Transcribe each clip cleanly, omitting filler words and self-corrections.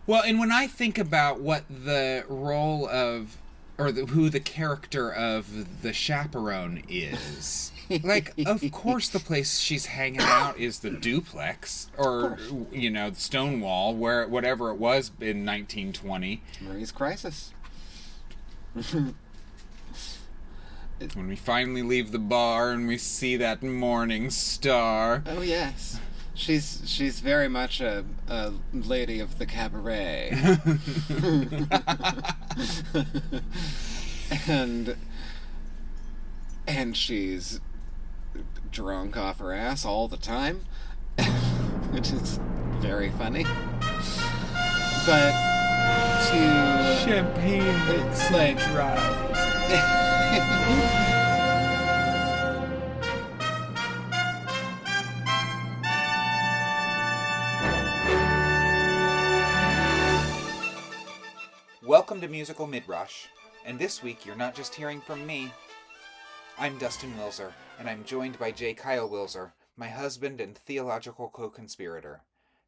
Well, and when I think about what the role of, or who the character of the chaperone is, like, of course the place she's hanging out is the duplex, Of or, course. the Stonewall, where whatever it was in 1920. Marie's Crisis. When we finally leave the bar and we see that morning star. Oh, yes. She's very much a lady of the cabaret. and she's drunk off her ass all the time, which is very funny. But to Champagne it's like Welcome to Musical Midrash, and this week you're not just hearing from me. I'm Dustin Wilser, and I'm joined by J. Kyle Wilser, my husband and theological co-conspirator.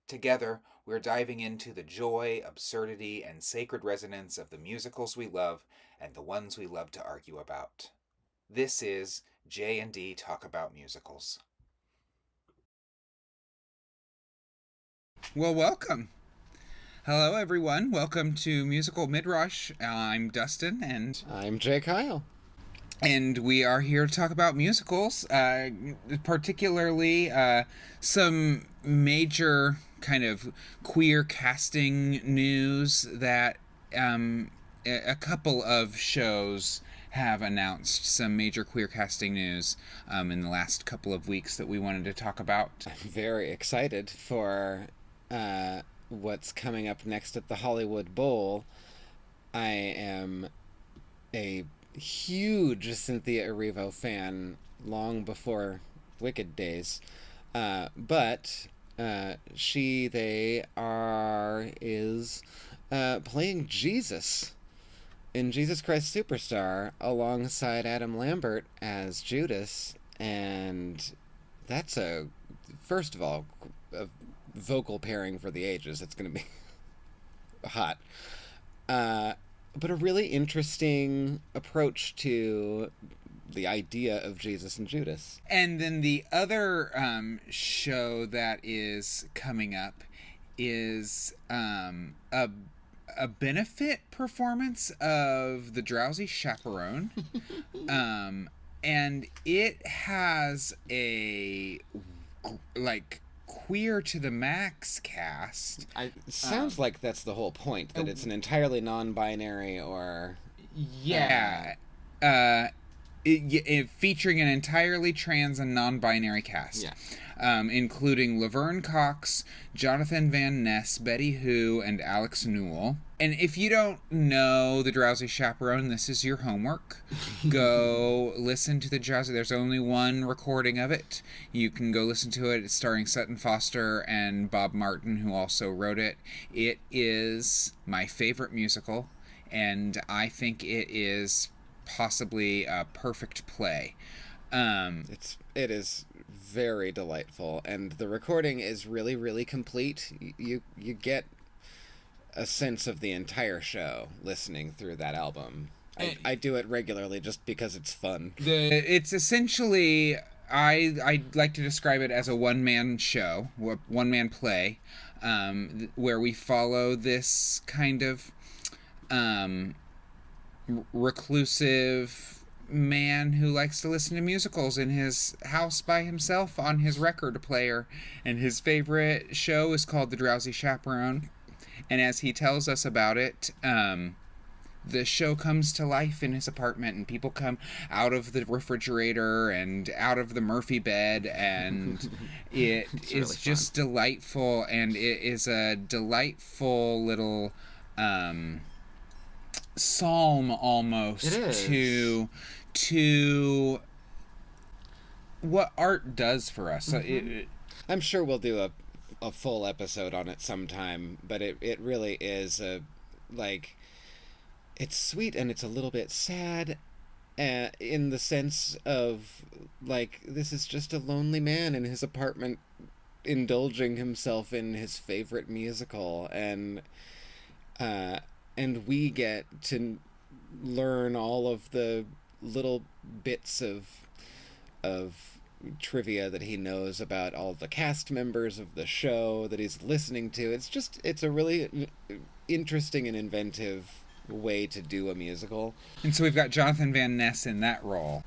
Together, we're diving into the joy, absurdity, and sacred resonance of the musicals we love and the ones we love to argue about. This is J&D Talk About Musicals. Well, welcome. Hello, everyone. Welcome to Musical Midrash. I'm Dustin, and I'm J. Kyle. And we are here to talk about musicals, particularly some major kind of queer casting news that a couple of shows have announced some major queer casting news in the last couple of weeks that we wanted to talk about. I'm very excited for what's coming up next at the Hollywood Bowl. I am a huge Cynthia Erivo fan long before Wicked days, but they is playing Jesus in Jesus Christ Superstar alongside Adam Lambert as Judas, and that's first of all a vocal pairing for the ages. It's going to be hot. But a really interesting approach to the idea of Jesus and Judas. And then the other show that is coming up is a benefit performance of the Drowsy Chaperone. And it has a, like, queer to the max cast. It sounds like that's the whole point, that it's an entirely non-binary or... Yeah. Featuring an entirely trans and non-binary cast. Yeah. Including Laverne Cox, Jonathan Van Ness, Betty Who, and Alex Newell. And if you don't know the Drowsy Chaperone, this is your homework. Go listen to the Drowsy. There's only one recording of it. You can go listen to it. It's starring Sutton Foster and Bob Martin, who also wrote it. It is my favorite musical, and I think it is possibly a perfect play. It is very delightful, and the recording is really, really complete. You get a sense of the entire show listening through that album. I do it regularly just because it's fun. It's essentially, I like to describe it as a one-man show, one-man play, where we follow this kind of reclusive man who likes to listen to musicals in his house by himself on his record player, and his favorite show is called The Drowsy Chaperone. And as he tells us about it, the show comes to life in his apartment, and people come out of the refrigerator and out of the Murphy bed, and it is really just delightful, and it is a delightful little psalm almost to what art does for us. Mm-hmm. I'm sure we'll do a full episode on it sometime, but it really is it's sweet, and it's a little bit sad, in the sense of, like, this is just a lonely man in his apartment indulging himself in his favorite musical, and And we get to learn all of the little bits of trivia that he knows about all the cast members of the show that he's listening to. It's a really interesting and inventive way to do a musical. And so we've got Jonathan Van Ness in that role.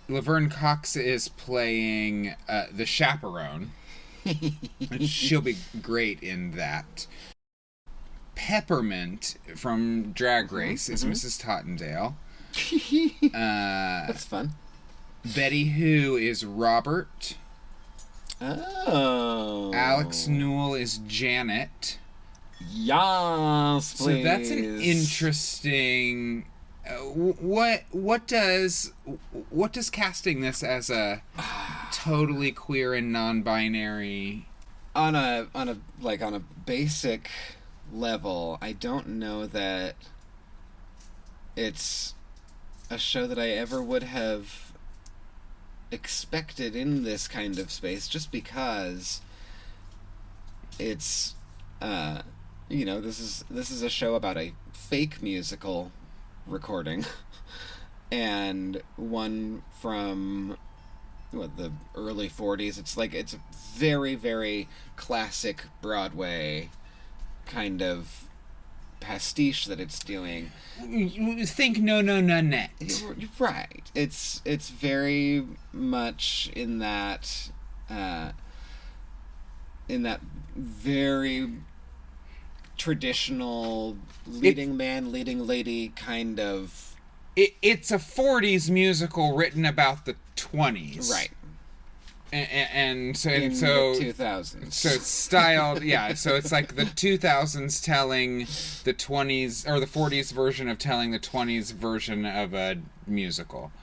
Laverne Cox is playing the chaperone. She'll be great in that. Peppermint from Drag Race is Mrs. Tottendale. That's fun. Betty Who is Robert. Oh. Alex Newell is Janet. Yes, please. So that's an interesting. What does casting this as a totally queer and non-binary on a basic level, I don't know that it's a show that I ever would have expected in this kind of space, just because it's this is a show about a fake musical recording and one from the early 40s. It's a very, very classic Broadway kind of pastiche that it's doing. Think No Nonette. Right. It's very much in that very traditional leading man, leading lady kind of. It's a 40s musical written about the 20s. Right. And so in so the 2000s. So it's styled, yeah. So it's like the 2000s telling the 20s, or the 40s version of telling the 20s version of a musical.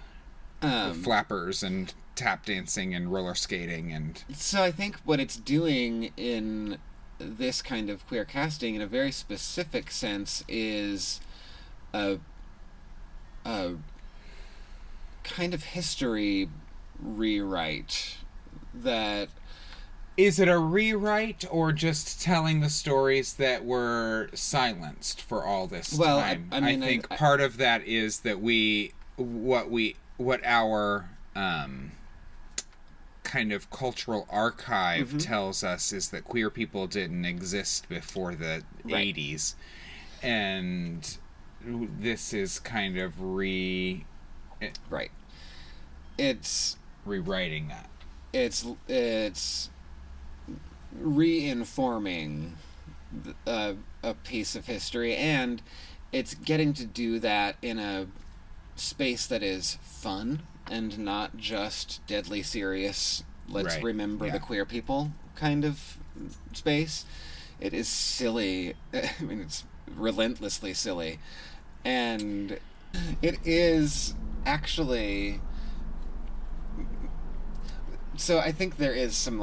Flappers and tap dancing and roller skating and. So I think what it's doing in this kind of queer casting, in a very specific sense, is a kind of history rewrite. That is it a rewrite or just telling the stories that were silenced for all this time? I mean, I think part of that is that what our kind of cultural archive tells us is that queer people didn't exist before the 80s, and this is kind of it's rewriting that. It's reinforming a piece of history, and it's getting to do that in a space that is fun and not just deadly serious, let's remember the queer people kind of space. It is silly. I mean, it's relentlessly silly. And it is actually. So I think there is some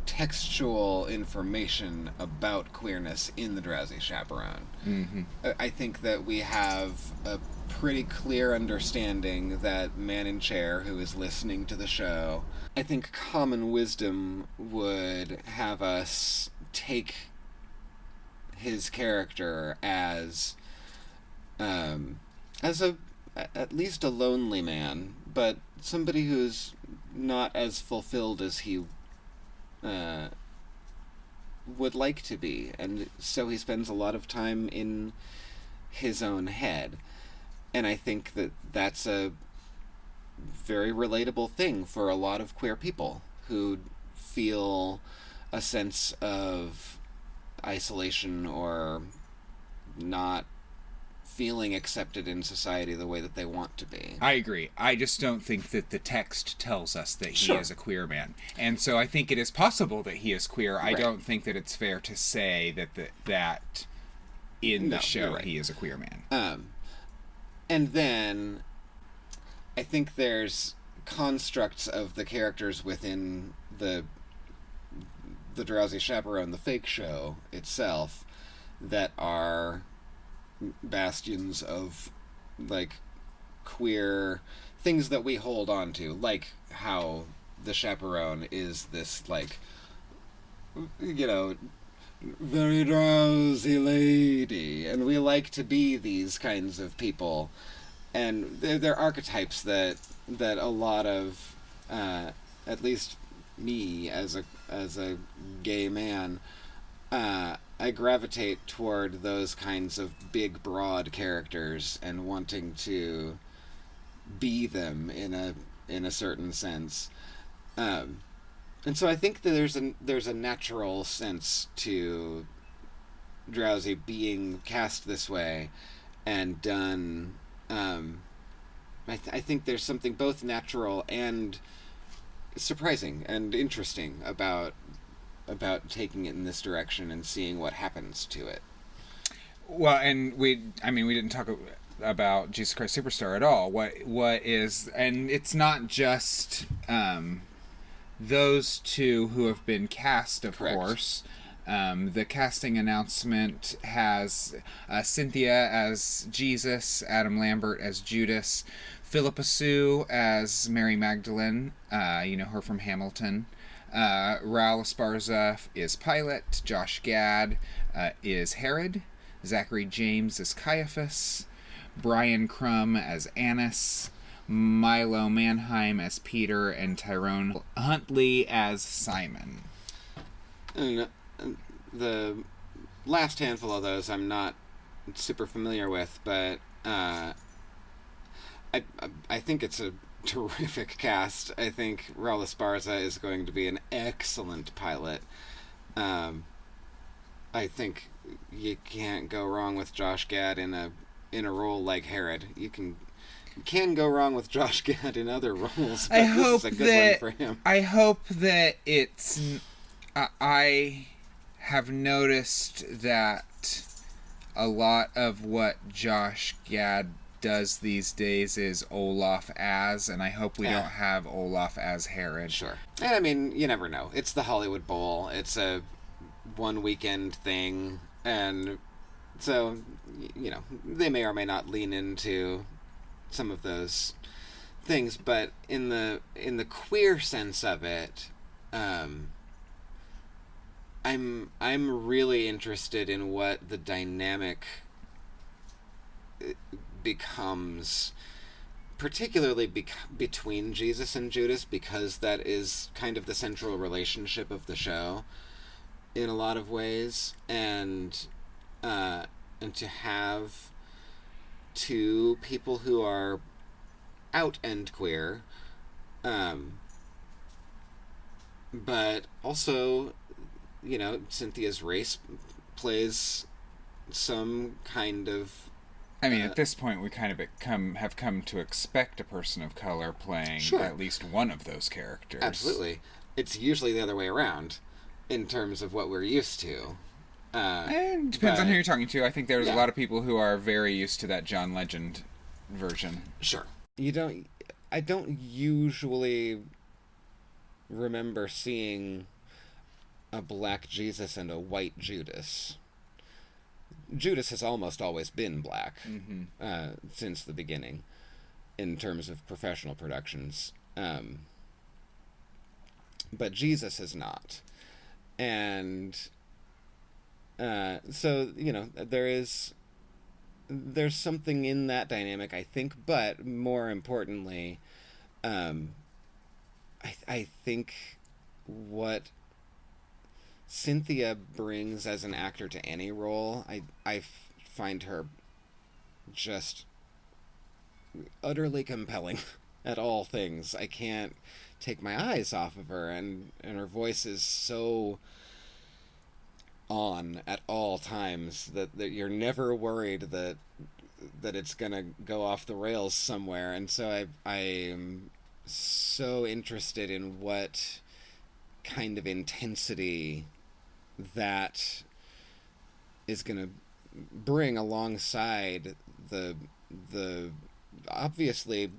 textual information about queerness in the Drowsy Chaperone. Mm-hmm. I think that we have a pretty clear understanding that man in chair who is listening to the show, I think common wisdom would have us take his character as at least a lonely man, but somebody who's not as fulfilled as he would like to be, and so he spends a lot of time in his own head. And I think that that's a very relatable thing for a lot of queer people who feel a sense of isolation or not feeling accepted in society the way that they want to be. I agree. I just don't think that the text tells us that he is a queer man. And so I think it is possible that he is queer. I don't think that it's fair to say that in the show he is a queer man. And then I think there's constructs of the characters within the Drowsy Chaperone, the fake show itself, that are bastions of queer things that we hold on to, like how the chaperone is this very drowsy lady like to be these kinds of people, and they're archetypes that a lot of, at least me as a gay man, I gravitate toward those kinds of big, broad characters and wanting to be them in a certain sense. And so I think that there's a natural sense to Drowsy being cast this way and done. I think there's something both natural and surprising and interesting about taking it in this direction and seeing what happens to it. Well, and we didn't talk about Jesus Christ Superstar at all. What is, and it's not just those two who have been cast, of Correct. course. The casting announcement has Cynthia as Jesus, Adam Lambert as Judas, Philippa Sue as Mary Magdalene, you know her from Hamilton. Raul Esparza is Pilate, Josh Gad is Herod, Zachary James as Caiaphas, Brian Crumb as Annas, Milo Manheim as Peter, and Tyrone Huntley as Simon. And the last handful of those I'm not super familiar with, but I think it's a terrific cast. I think Raul Esparza is going to be an excellent Pilate. I think you can't go wrong with Josh Gad in a role like Herod. You can go wrong with Josh Gad in other roles, but this is a good one for him. I hope that it's... I have noticed that a lot of what Josh Gad does these days is Olaf as, and I hope we don't have Olaf as Herod. Sure. And I mean, you never know. It's the Hollywood Bowl. It's a one weekend thing, and so, you know, they may or may not lean into some of those things, but in the queer sense of it, I'm really interested in what the dynamic becomes, particularly between Jesus and Judas, because that is kind of the central relationship of the show in a lot of ways, and to have two people who are out and queer, but also, you know, Cynthia's race plays some kind of... I mean, at this point, we kind of have come to expect a person of color playing at least one of those characters. Absolutely. It's usually the other way around in terms of what we're used to. And depends on who you're talking to. I think there's a lot of people who are very used to that John Legend version. Sure. I don't usually remember seeing a black Jesus and a white Judas. Judas has almost always been black since the beginning in terms of professional productions. But Jesus is not. And so, you know, there's something in that dynamic, I think, but more importantly, I think what Cynthia brings as an actor to any role, I find her just utterly compelling at all things. I can't take my eyes off of her, and her voice is so on at all times that you're never worried that it's gonna go off the rails somewhere. And so I am so interested in what kind of intensity that is gonna bring alongside the obviously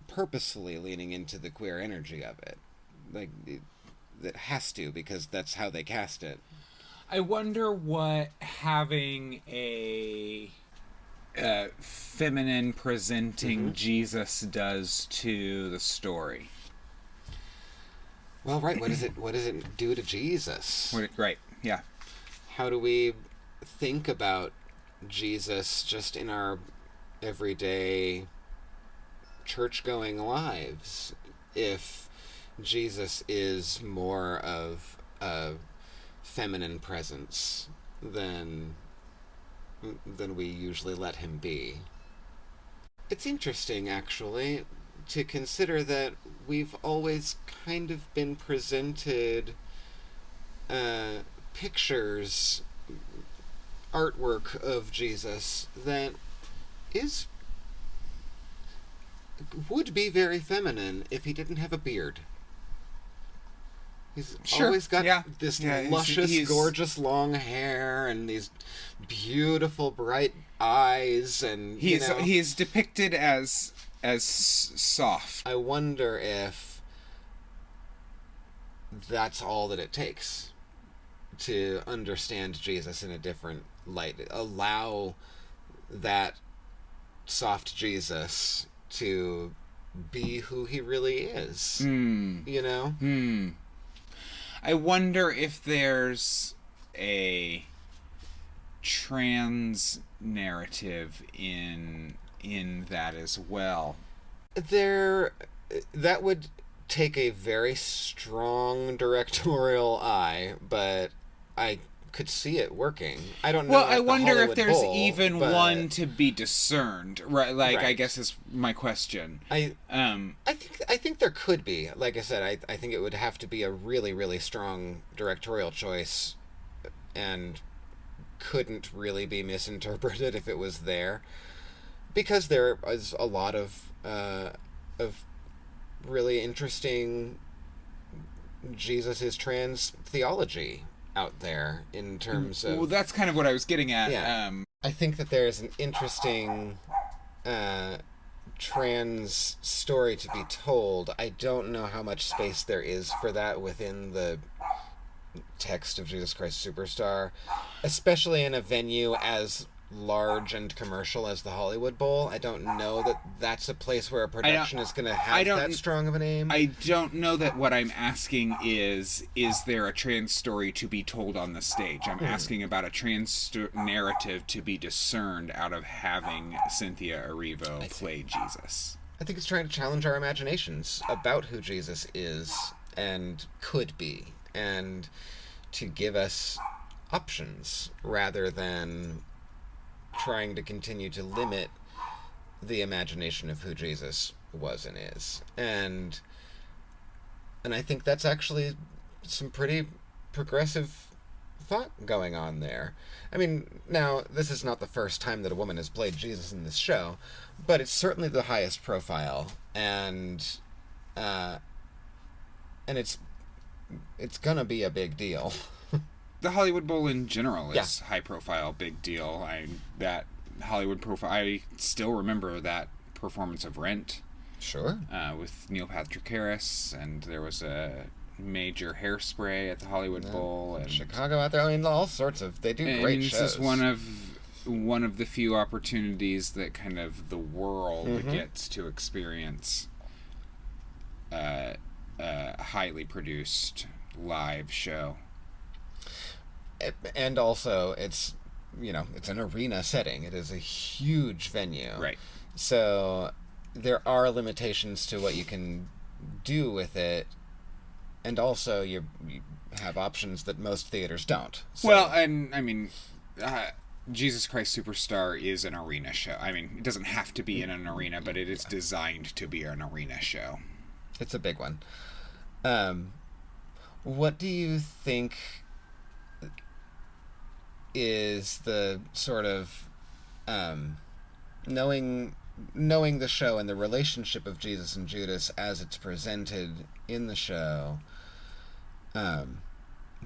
purposefully leaning into the queer energy of it. Like, it has to, because that's how they cast it. I wonder what having a feminine presenting Jesus does to the story. Well, right. What does it do to Jesus? Right. Yeah. How do we think about Jesus just in our everyday church-going lives, if Jesus is more of a feminine presence than we usually let him be. It's interesting, actually, to consider that we've always kind of been presented pictures, artwork of Jesus that would be very feminine if he didn't have a beard. He's always got this luscious, gorgeous long hair and these beautiful, bright eyes, and he's depicted as soft. I wonder if that's all that it takes to understand Jesus in a different light. Allow that soft Jesus to be who he really is. You know? I wonder if there's a trans narrative in that as well. That would take a very strong directorial eye, but I could see it working. I don't know. Well, I wonder if there's even one to be discerned, right? Like, right. I guess is my question. I think there could be. Like I said, I think it would have to be a really, really strong directorial choice, and couldn't really be misinterpreted if it was there, because there is a lot of really interesting Jesus is trans theology out there in terms of... Well, that's kind of what I was getting at. Yeah. I think that there's an interesting trans story to be told. I don't know how much space there is for that within the text of Jesus Christ Superstar, especially in a venue as large and commercial as the Hollywood Bowl. I don't know that that's a place where a production is going to have that strong of an aim. I don't know that what I'm asking is there a trans story to be told on the stage? I'm asking about a trans narrative to be discerned out of having Cynthia Erivo play Jesus. I think it's trying to challenge our imaginations about who Jesus is and could be, and to give us options rather than trying to continue to limit the imagination of who Jesus was and is. And I think that's actually some pretty progressive thought going on there. I mean, now, this is not the first time that a woman has played Jesus in this show, but it's certainly the highest profile, and it's gonna be a big deal. The Hollywood Bowl in general is high profile, big deal. That Hollywood profile. I still remember that performance of Rent. Sure. With Neil Patrick Harris, and there was a major Hairspray at the Hollywood Bowl, and Chicago out there. I mean, all sorts of. They do great shows. This is one of the few opportunities that kind of the world gets to experience a highly produced live show. And also, it's an arena setting. It is a huge venue. Right. So there are limitations to what you can do with it, and also you have options that most theaters don't. So. Well, and I mean, Jesus Christ Superstar is an arena show. I mean, it doesn't have to be in an arena, but it is designed to be an arena show. It's a big one. What do you think is the sort of knowing the show and the relationship of Jesus and Judas as it's presented in the show,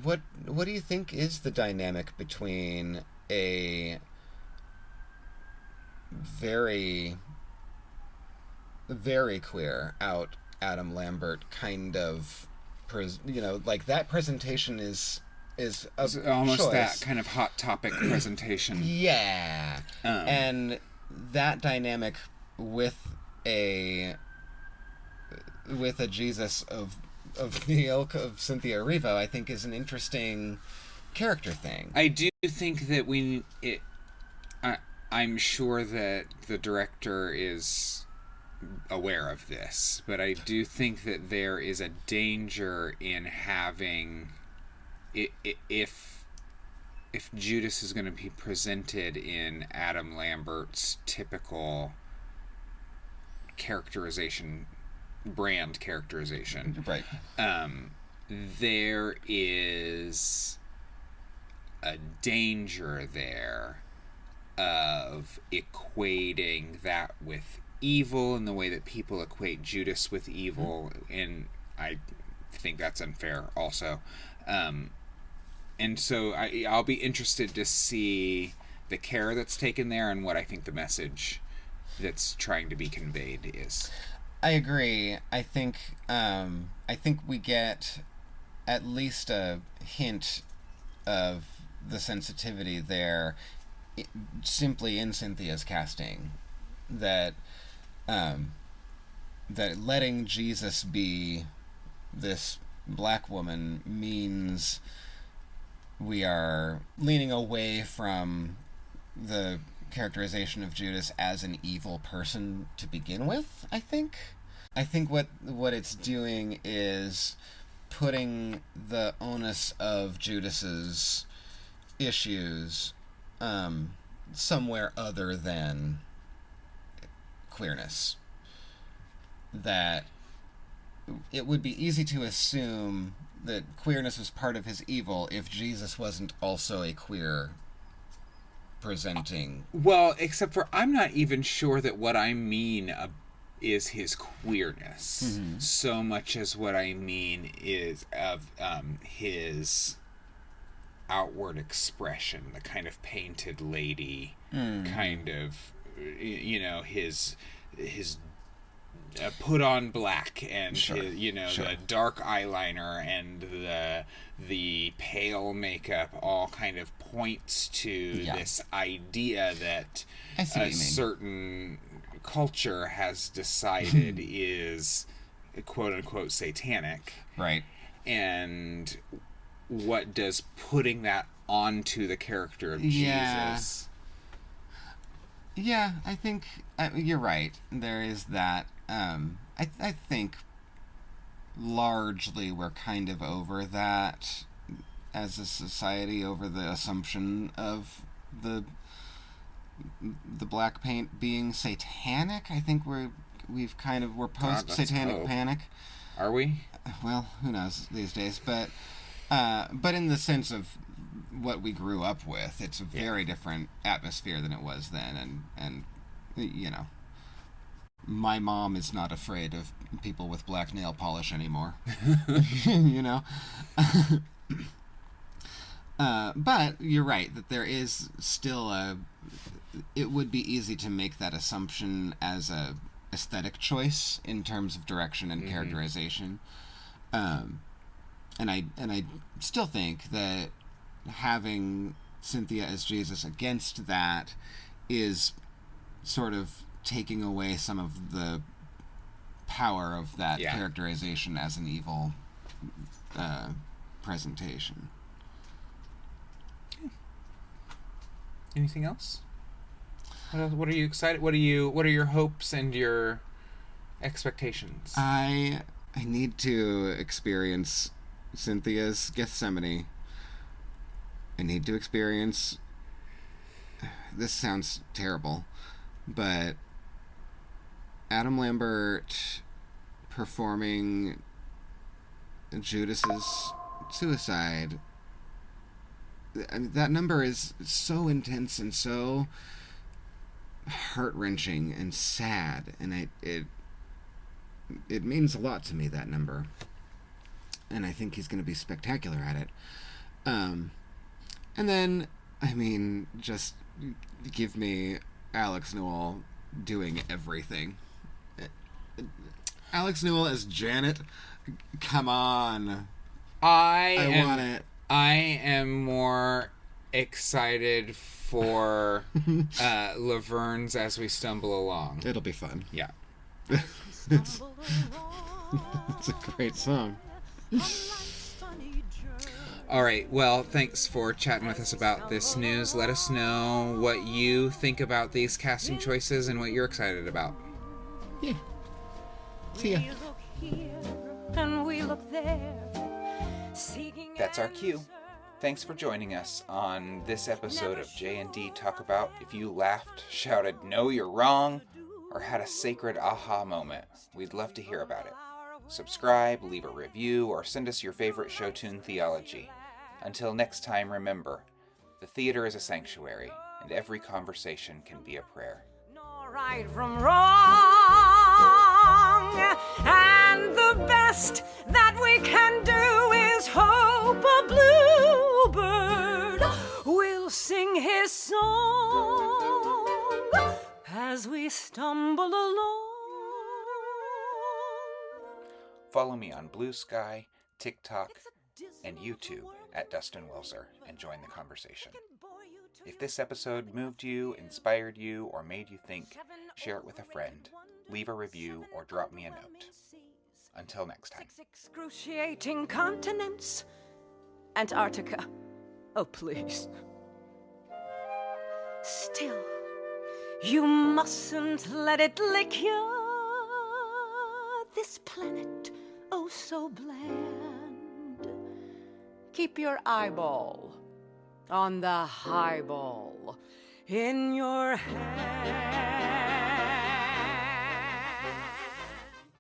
what do you think is the dynamic between a very, very queer out Adam Lambert kind of like that presentation is almost choice. That kind of hot topic presentation. Yeah. And that dynamic with a Jesus of the ilk of Cynthia Erivo, I think, is an interesting character thing. I do think that I'm sure that the director is aware of this, but I do think that there is a danger in having if Judas is going to be presented in Adam Lambert's typical brand characterization, Right. There is a danger there of equating that with evil in the way that people equate Judas with evil, and I think that's unfair also. And so I'll be interested to see the care that's taken there and what I think the message that's trying to be conveyed is. I agree. I think we get at least a hint of the sensitivity there, simply in Cynthia's casting, that letting Jesus be this black woman means we are leaning away from the characterization of Judas as an evil person to begin with. I think what it's doing is putting the onus of Judas's issues somewhere other than queerness. That it would be easy to assume that queerness was part of his evil if Jesus wasn't also a queer presenting. Well, except for I'm not even sure that what I mean is his queerness, so much as what I mean is of his outward expression, the kind of painted lady, kind of, his put on black and his, the dark eyeliner and the pale makeup all kind of points to this idea that a certain culture has decided is quote unquote satanic. Right. And what does putting that onto the character of Jesus? Yeah, I think you're right. There is that. I think largely we're kind of over that as a society, over the assumption of the black paint being satanic. I think we're post satanic panic. Are we? Well, who knows these days, but in the sense of what we grew up with, it's a very different atmosphere than it was then, and my mom is not afraid of people with black nail polish anymore. But you're right that there is still it would be easy to make that assumption as a aesthetic choice in terms of direction and characterization. And I still think that having Cynthia as Jesus against that is sort of taking away some of the power of that characterization as an evil presentation. Anything else? What are you excited? What are your hopes and your expectations? I need to experience Cynthia's Gethsemane. I need to experience. This sounds terrible, but Adam Lambert performing Judas's suicide. I mean, that number is so intense and so heart-wrenching and sad, and it means a lot to me, that number, and I think he's going to be spectacular at it. And then, I mean, just give me Alex Newell doing everything. Alex Newell as Janet, come on. I want it. I am more excited for Laverne's As We Stumble Along. It'll be fun. Yeah. It's a great song. All right, well, thanks for chatting with us about this news. Let us know what you think about these casting choices and what you're excited about. Yeah. See ya. And we look there, That's our cue. Thanks for joining us on this episode of J&D Talk About. If you laughed, shouted, "No, you're wrong," or had a sacred aha moment, we'd love to hear about it. Subscribe, leave a review, or send us your favorite show tune theology. Until next time, remember, the theater is a sanctuary, and every conversation can be a prayer. nor right from wrong, and the best that we can do is hope a bluebird will sing his song as we stumble along. Follow me on Blue Sky, TikTok, and YouTube at Dustin Welser and join the conversation. If this episode moved you, inspired you, or made you think, share it with a friend, leave a review, or drop me a note. Until next time. 6 excruciating continents. Antarctica. Oh, please. Still, you mustn't let it lick you. This planet, oh so bland. Keep your eyeball on the highball in your hand.